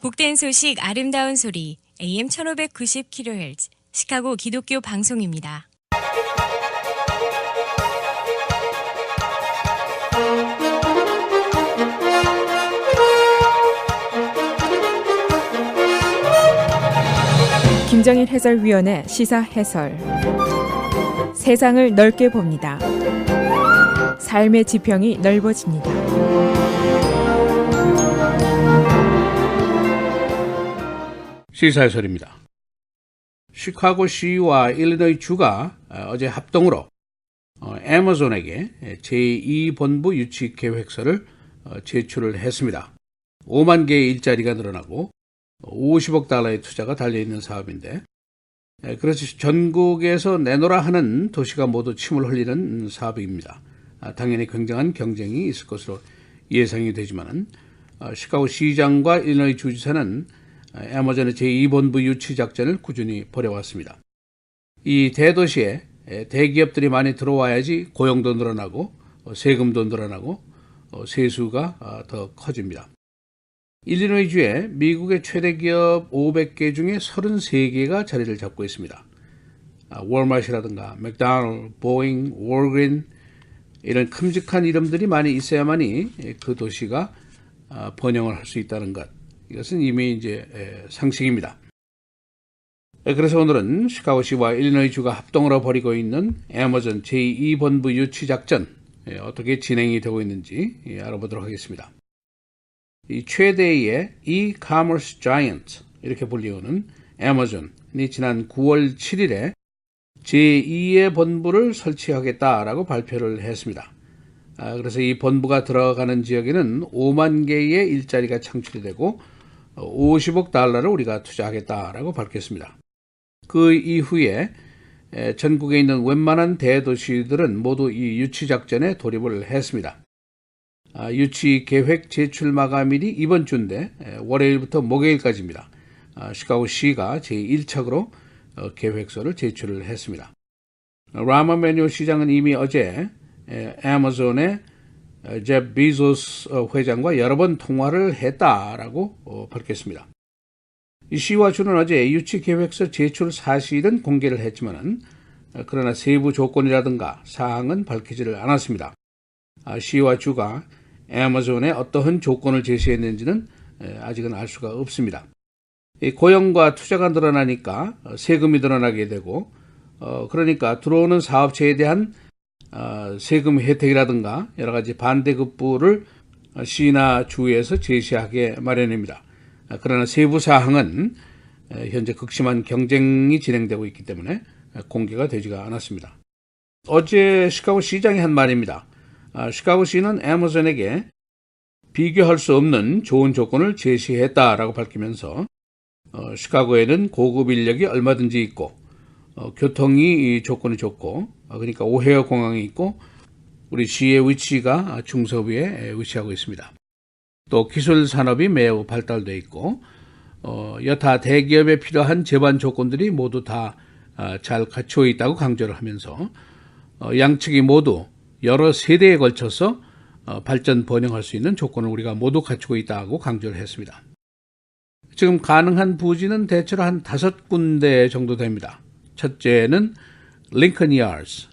복된 소식 아름다운 소리 AM 1590kHz 시카고 기독교 방송입니다. 김정일 해설위원의 시사 해설. 세상을 넓게 봅니다. 삶의 지평이 넓어집니다. 시사 해설입니다. 시카고시와 일리노이 주가 어제 합동으로 애머존에게 제2본부 유치 계획서를 제출을 했습니다. 5만 개의 일자리가 늘어나고 50억 달러의 투자가 달려있는 사업인데, 그래서 전국에서 내놓으라 하는 도시가 모두 침을 흘리는 사업입니다. 당연히 굉장한 경쟁이 있을 것으로 예상이 되지만 시카고 시장과 일리노이 주지사는 애머존의 제2본부 유치 작전을 꾸준히 벌여왔습니다. 이 대도시에 대기업들이 많이 들어와야지 고용도 늘어나고 세금도 늘어나고 세수가 더 커집니다. 일리노이주에 미국의 최대 기업 500개 중에 33개가 자리를 잡고 있습니다. 월마트라든가 맥도날드, 보잉, 월그린 이런 큼직한 이름들이 많이 있어야만이 그 도시가 번영을 할 수 있다는 것. 이것은 이미 이제 상식입니다. 그래서 오늘은 시카고시와 일리노이주가 합동으로 벌이고 있는 애머존 제2본부 유치 작전 어떻게 진행이 되고 있는지 알아보도록 하겠습니다. 이 최대의 e-commerce giant 이렇게 불리우는 애머존이 지난 9월 7일에 제2의 본부를 설치하겠다라고 발표를 했습니다. 그래서 이 본부가 들어가는 지역에는 5만 개의 일자리가 창출이 되고 50억 달러를 우리가 투자하겠다라고 밝혔습니다. 그 이후에 전국에 있는 웬만한 대도시들은 모두 이 유치작전에 돌입을 했습니다. 유치 계획 제출 마감일이 이번 주인데 월요일부터 목요일까지입니다. 시카고시가 제1척으로 계획서를 제출을 했습니다. 라마 매뉴 시장은 이미 어제 애머존의 제프 베조스 회장과 여러 번 통화를 했다라고 밝혔습니다. 이 시와 주는 어제 유치 계획서 제출 사실은 공개를 했지만 그러나 세부 조건이라든가 사항은 밝히지를 않았습니다. 시와 주가 애머존에 어떠한 조건을 제시했는지는 아직은 알 수가 없습니다. 고용과 투자가 늘어나니까 세금이 늘어나게 되고 그러니까 들어오는 사업체에 대한 세금 혜택이라든가 여러 가지 반대급부를 시나 주에서 제시하게 마련입니다. 그러나 세부 사항은 현재 극심한 경쟁이 진행되고 있기 때문에 공개가 되지가 않았습니다. 어제 시카고 시장이 한 말입니다. 시카고시는 애머존에게 비교할 수 없는 좋은 조건을 제시했다라고 밝히면서 시카고에는 고급 인력이 얼마든지 있고 교통이 조건이 좋고 그러니까 오헤어 공항이 있고 우리 시의 위치가 중서부에 위치하고 있습니다. 또 기술 산업이 매우 발달되어 있고 여타 대기업에 필요한 제반 조건들이 모두 다 잘 갖추어 있다고 강조를 하면서 양측이 모두 여러 세대에 걸쳐서 발전 번영할 수 있는 조건을 우리가 모두 갖추고 있다고 강조를 했습니다. 지금 가능한 부지는 대체로 한 5군데 정도 됩니다. 첫째는 링컨 야드스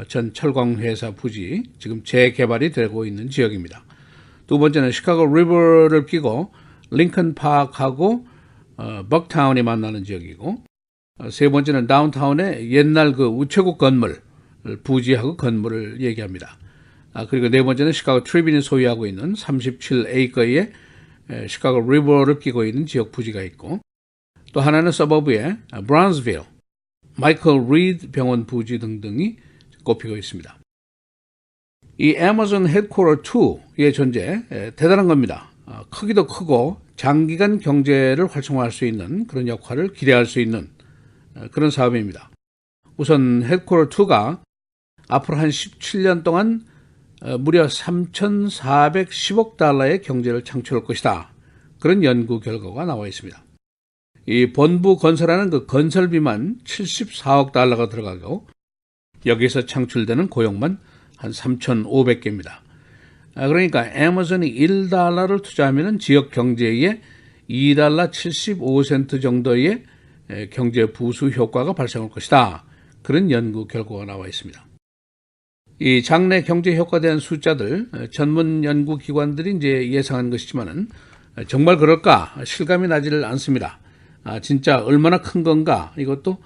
전 철광회사 부지, 지금 재개발이 되고 있는 지역입니다. 두 번째는 시카고 리버를 끼고 링컨 파크하고 벅타운이 만나는 지역이고, 세 번째는 다운타운의 옛날 그 우체국 건물, 부지하고 건물을 얘기합니다. 그리고 네 번째는 시카고 트리뷴이 소유하고 있는 37에이커의 시카고 리버를 끼고 있는 지역 부지가 있고, 또 하나는 서버브의 브라운스빌, 마이클 리드 병원 부지 등등이 꼽히고 있습니다. 이 애머존 헤드쿼터 2의 존재 대단한 겁니다. 크기도 크고 장기간 경제를 활성화할 수 있는 그런 역할을 기대할 수 있는 그런 사업입니다. 우선 헤드쿼터 2가 앞으로 한 17년 동안 무려 3,410억 달러의 경제를 창출할 것이다. 그런 연구 결과가 나와 있습니다. 이 본부 건설하는 그 건설비만 74억 달러가 들어가고 여기서 창출되는 고용만 한 3,500개입니다. 그러니까 애머존이 $1를 투자하면 지역 경제에 $2 75센트 정도의 경제 부수 효과가 발생할 것이다. 그런 연구 결과가 나와 있습니다. 이 장래 경제 효과에 대한 숫자들 전문 연구 기관들이 이제 예상한 것이지만은 정말 그럴까 실감이 나지를 않습니다. 진짜 얼마나 큰 건가 이것도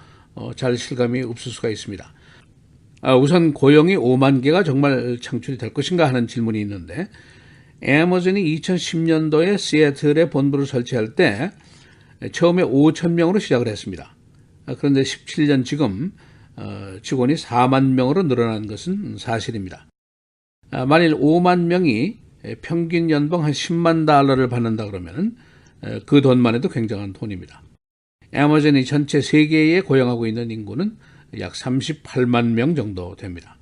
잘 실감이 없을 수가 있습니다. 우선 고용이 5만 개가 정말 창출이 될 것인가 하는 질문이 있는데 애머존이 2010년도에 시애틀에 본부를 설치할 때 처음에 5천 명으로 시작을 했습니다. 그런데 17년 지금 직원이 4만 명으로 늘어난 것은 사실입니다. 만일 5만 명이 평균 연봉 한 10만 달러를 받는다 그러면 그 돈만 해도 굉장한 돈입니다. 애머존이 전체 세계에 고용하고 있는 인구는 약 38만 명 정도 됩니다.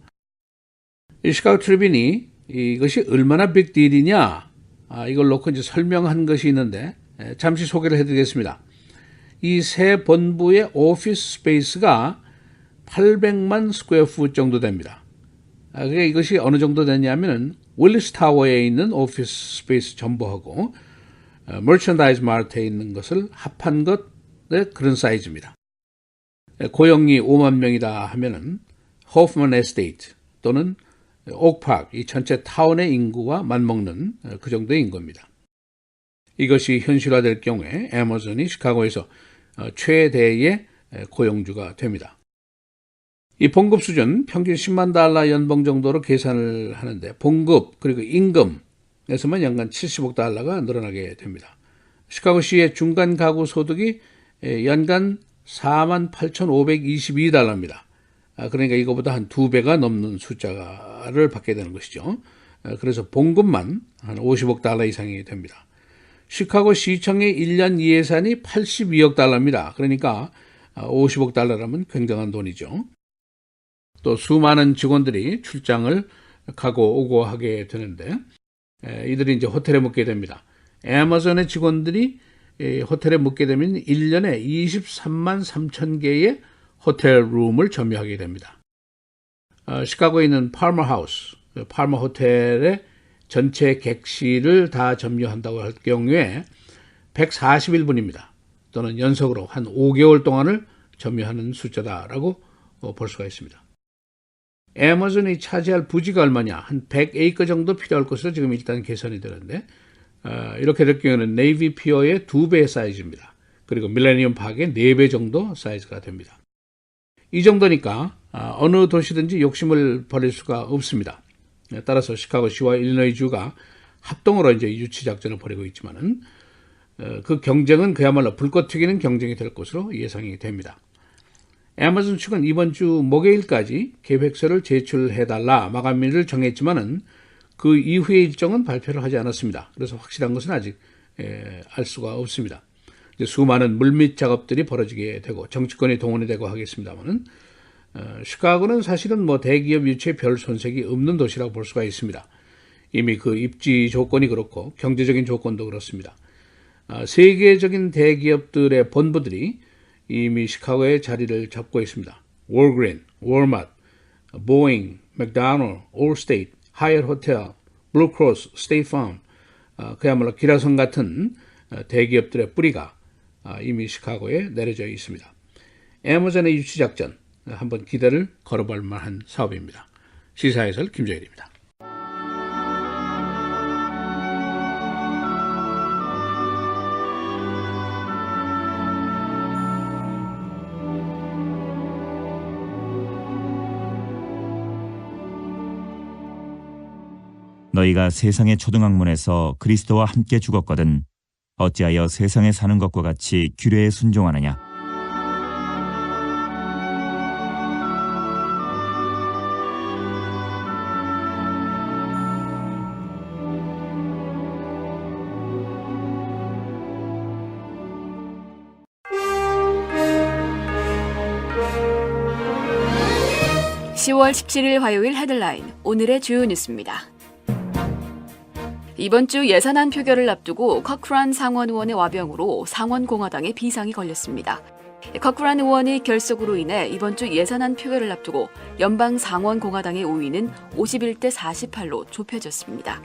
이 시카고 트리뷴이 이것이 얼마나 빅딜이냐 이걸 놓고 이제 설명한 것이 있는데 잠시 소개를 해드리겠습니다. 이 새 본부의 오피스 스페이스가 800만 스퀘어풋 정도 됩니다. 그러니까 이것이 어느 정도 되냐면은 윌리스 타워에 있는 오피스 스페이스 전부하고 머천다이즈 마트에 있는 것을 합한 것의 그런 사이즈입니다. 고용이 5만 명이다 하면은 호프먼 에스테이트 또는 옥파크 이 전체 타운의 인구와 맞먹는 그 정도의 인구입니다. 이것이 현실화될 경우에 애머존이 시카고에서 최대의 고용주가 됩니다. 이 봉급 수준 평균 10만 달러 연봉 정도로 계산을 하는데 봉급 그리고 임금에서만 연간 70억 달러가 늘어나게 됩니다. 시카고시의 중간 가구 소득이 연간 48,522달러입니다. 그러니까 이거보다 한 2배가 넘는 숫자를 받게 되는 것이죠. 그래서 봉급만 한 50억 달러 이상이 됩니다. 시카고 시청의 1년 예산이 82억 달러입니다. 그러니까 50억 달러라면 굉장한 돈이죠. 또 수많은 직원들이 출장을 가고 오고 하게 되는데 이들이 이제 호텔에 묵게 됩니다. 애머존의 직원들이 호텔에 묵게 되면 1년에 23만 3천 개의 호텔 룸을 점유하게 됩니다. 시카고에 있는 팔머 하우스, 팔머 호텔의 전체 객실을 다 점유한다고 할 경우에 141분입니다. 또는 연속으로 한 5개월 동안을 점유하는 숫자다라고 볼 수가 있습니다. 애머존이 차지할 부지가 얼마냐? 한 100에이커 정도 필요할 것으로 지금 일단 계산이 되는데 이렇게 될 경우에는 네이비 피어의 2배 사이즈입니다. 그리고 밀레니엄 파크의 4배 정도 사이즈가 됩니다. 이 정도니까 어느 도시든지 욕심을 버릴 수가 없습니다. 따라서 시카고시와 일리노이주가 합동으로 이제 유치 작전을 벌이고 있지만은 그 경쟁은 그야말로 불꽃 튀기는 경쟁이 될 것으로 예상이 됩니다. 애머존 측은 이번 주 목요일까지 계획서를 제출해달라 마감일을 정했지만은 그 이후의 일정은 발표를 하지 않았습니다. 그래서 확실한 것은 아직 알 수가 없습니다. 이제 수많은 물밑 작업들이 벌어지게 되고 정치권이 동원이 되고 하겠습니다만은 시카고는 사실은 뭐 대기업 유치에 별 손색이 없는 도시라고 볼 수가 있습니다. 이미 그 입지 조건이 그렇고 경제적인 조건도 그렇습니다. 세계적인 대기업들의 본부들이 이미 시카고에 자리를 잡고 있습니다. 월그린, 월마트, 보잉, 맥도날드, 올스테이트, 하이엇 호텔, 블루크로스, 스테이트팜, 그야말로 기라성 같은 대기업들의 뿌리가 이미 시카고에 내려져 있습니다. 애머존의 유치작전 한번 기대를 걸어볼 만한 사업입니다. 시사해설 김정일입니다. 너희가 세상의 초등학문에서 그리스도와 함께 죽었거든 어찌하여 세상에 사는 것과 같이 규례에 순종하느냐. (10월 17일) 화요일 헤드라인 오늘의 주요 뉴스입니다. 이번 주 예산안 표결을 앞두고 커크란 상원 의원의 와병으로 상원공화당에 비상이 걸렸습니다. 커크란 의원의 결석으로 인해 이번 주 예산안 표결을 앞두고 연방 상원공화당의 우위는 51대 48로 좁혀졌습니다.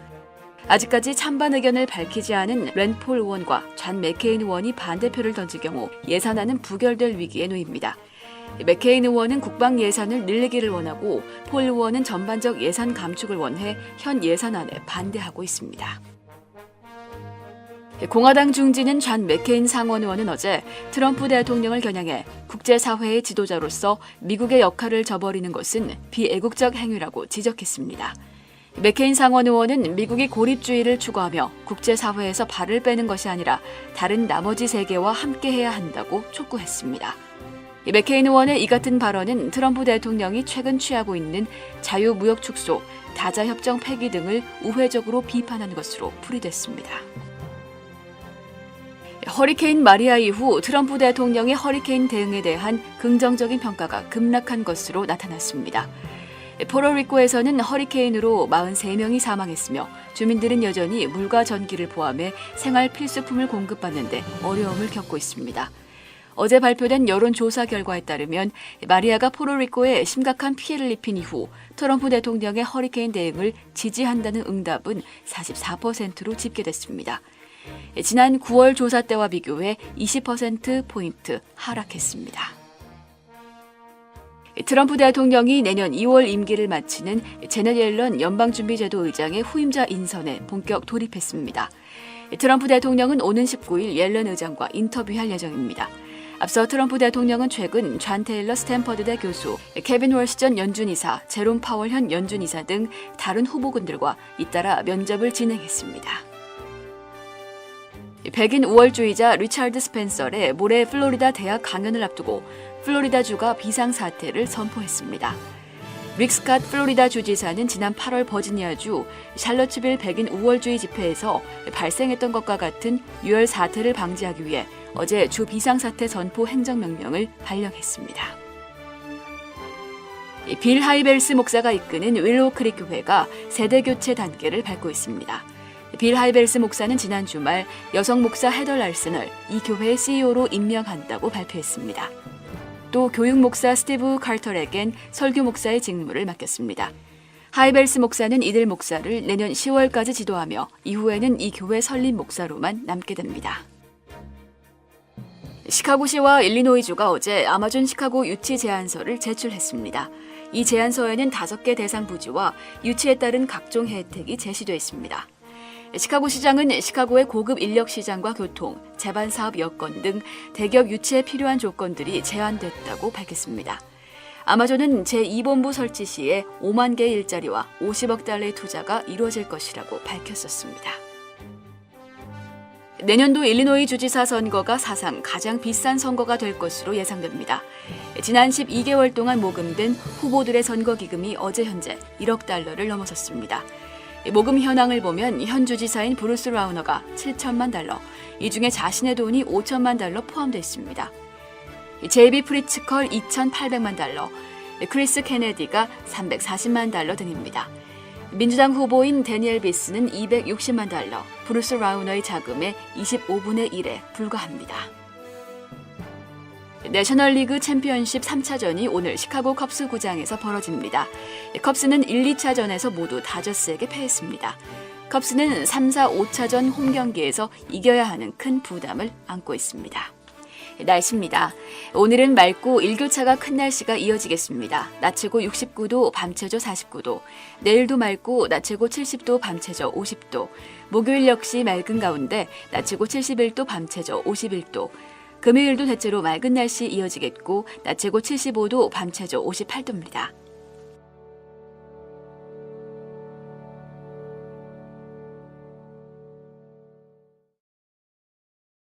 아직까지 찬반 의견을 밝히지 않은 랜폴 의원과 존 맥케인 의원이 반대표를 던질 경우 예산안은 부결될 위기에 놓입니다. 맥케인 의원은 국방 예산을 늘리기를 원하고 폴 의원은 전반적 예산 감축을 원해 현 예산안에 반대하고 있습니다. 공화당 중진인 존 맥케인 상원 의원은 어제 트럼프 대통령을 겨냥해 국제사회의 지도자로서 미국의 역할을 저버리는 것은 비애국적 행위라고 지적했습니다. 맥케인 상원 의원은 미국이 고립주의를 추구하며 국제사회에서 발을 빼는 것이 아니라 다른 나머지 세계와 함께해야 한다고 촉구했습니다. 맥케인 의원의 이 같은 발언은 트럼프 대통령이 최근 취하고 있는 자유무역 축소, 다자협정 폐기 등을 우회적으로 비판한 것으로 풀이됐습니다. 허리케인 마리아 이후 트럼프 대통령의 허리케인 대응에 대한 긍정적인 평가가 급락한 것으로 나타났습니다. 포르토리코에서는 허리케인으로 43명이 사망했으며 주민들은 여전히 물과 전기를 포함해 생활 필수품을 공급받는 데 어려움을 겪고 있습니다. 어제 발표된 여론조사 결과에 따르면 마리아가 포르토리코에 심각한 피해를 입힌 이후 트럼프 대통령의 허리케인 대응을 지지한다는 응답은 44%로 집계됐습니다. 지난 9월 조사 때와 비교해 20%포인트 하락했습니다. 트럼프 대통령이 내년 2월 임기를 마치는 제넷 옐런 연방준비제도 의장의 후임자 인선에 본격 돌입했습니다. 트럼프 대통령은 오는 19일 옐런 의장과 인터뷰할 예정입니다. 앞서 트럼프 대통령은 최근 존 테일러 스탠퍼드대 교수, 케빈 월시 전 연준이사, 제롬 파월 현 연준이사 등 다른 후보군들과 잇따라 면접을 진행했습니다. 백인 우월주의자 리차드 스펜서의 모레 플로리다 대학 강연을 앞두고 플로리다주가 비상사태를 선포했습니다. 릭 스캇 플로리다 주지사는 지난 8월 버지니아주 샬럿츠빌 백인 우월주의 집회에서 발생했던 것과 같은 유혈 사태를 방지하기 위해 어제 주 비상사태 선포 행정명령을 발령했습니다. 빌 하이벨스 목사가 이끄는 윌로우 크릭 교회가 세대교체 단계를 밟고 있습니다. 빌 하이벨스 목사는 지난 주말 여성 목사 헤더 랄슨을 이 교회의 CEO로 임명한다고 발표했습니다. 또 교육 목사 스티브 칼터에겐 설교 목사의 직무를 맡겼습니다. 하이벨스 목사는 이들 목사를 내년 10월까지 지도하며 이후에는 이 교회 설립 목사로만 남게 됩니다. 시카고시와 일리노이주가 어제 아마존 시카고 유치 제안서를 제출했습니다. 이 제안서에는 5개 대상 부지와 유치에 따른 각종 혜택이 제시되어 있습니다. 시카고 시장은 시카고의 고급 인력 시장과 교통, 재반 사업 여건 등 대기업 유치에 필요한 조건들이 제한됐다고 밝혔습니다. 아마존은 제2본부 설치 시에 5만 개의 일자리와 50억 달러의 투자가 이루어질 것이라고 밝혔었습니다. 내년도 일리노이 주지사 선거가 사상 가장 비싼 선거가 될 것으로 예상됩니다. 지난 12개월 동안 모금된 후보들의 선거 기금이 어제 현재 1억 달러를 넘어섰습니다. 모금 현황을 보면 현 주지사인 브루스 라우너가 7천만 달러, 이 중에 자신의 돈이 5천만 달러 포함되어 있습니다. 제이비 프리츠컬 2,800만 달러, 크리스 케네디가 340만 달러 등입니다. 민주당 후보인 데니엘 비스는 260만 달러, 브루스 라우너의 자금의 25분의 1에 불과합니다. 내셔널리그 챔피언십 3차전이 오늘 시카고 컵스 구장에서 벌어집니다. 컵스는 1, 2차전에서 모두 다저스에게 패했습니다. 컵스는 3, 4, 5차전 홈 경기에서 이겨야 하는 큰 부담을 안고 있습니다. 날씨입니다. 오늘은 맑고 일교차가 큰 날씨가 이어지겠습니다. 낮 최고 69도, 밤 최저 49도. 내일도 맑고 낮 최고 70도, 밤 최저 50도. 목요일 역시 맑은 가운데 낮 최고 71도, 밤 최저 51도. 금요일도 대체로 맑은 날씨 이어지겠고 낮 최고 75도, 밤 최저 58도입니다.